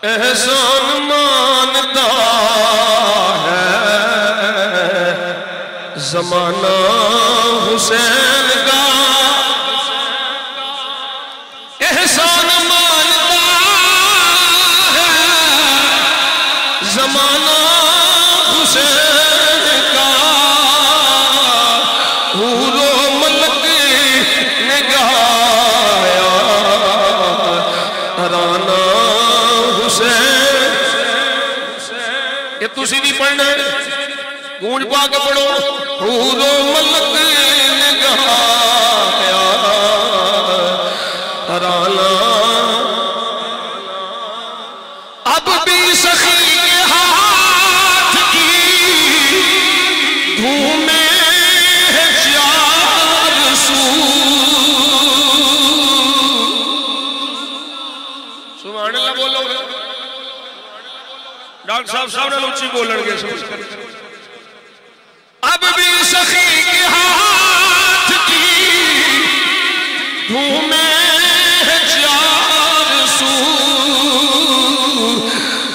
احسان مانتا ہے زمانہ حسین کا احسان مانتا ہے زمانہ حسین کا حور و ملک نے گایا ترانہ حسین یہ تسی بھی پڑھنا ہے گونج پا کے پڑھو حور و ملک نے گایا ترانہ اب بھی سخی کے ہاتھ کی دھومیں ہے چار سو سبحان اللہ بولو ڈاکٹر صاحب نے لوچی بولن گے اب بھی سخی کے ہاتھ کی دھومیں ہے چار سو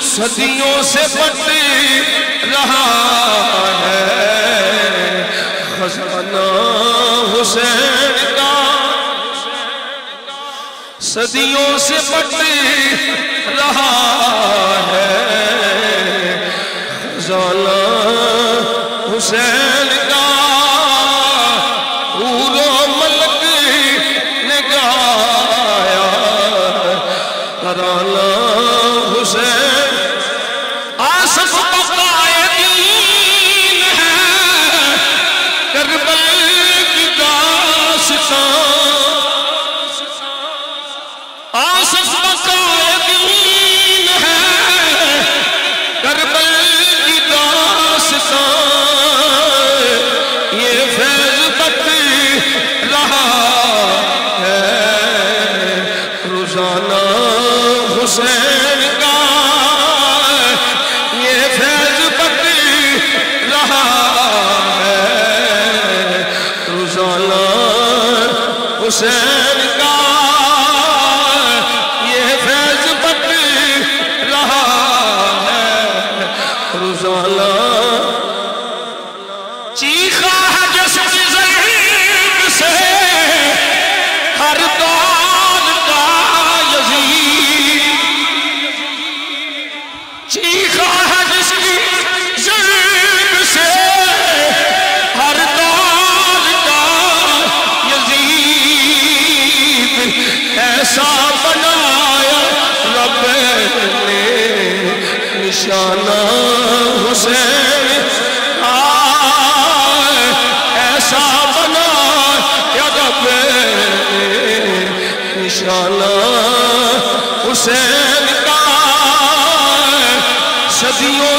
صدیوں سے بٹ رہا ہے خزانہ حسین کا صدیوں سے بٹ رہا ہے خزانہ حسین کا حور و ملک نے گایا ترانہ حسین آصف بقائے دین ہے کربل کی داستان آصف بقائے دین ہے کربل کی داستان یہ فیض بٹ رہا ہے روزانہ حسین کا یہ فیض بٹ رہا ہے روزانہ حسین کا یہ فیض بٹ رہا ہے روزانہ چیخا ہے جسم ضعیف سے ہر دور کا یزید چیخا ہے جسم ضعیف سے ہر دور کا یزید ایسا بنایا رب نے نشانہ حسین ایسا بنا یا رب نشانہ حسین کا صدیوں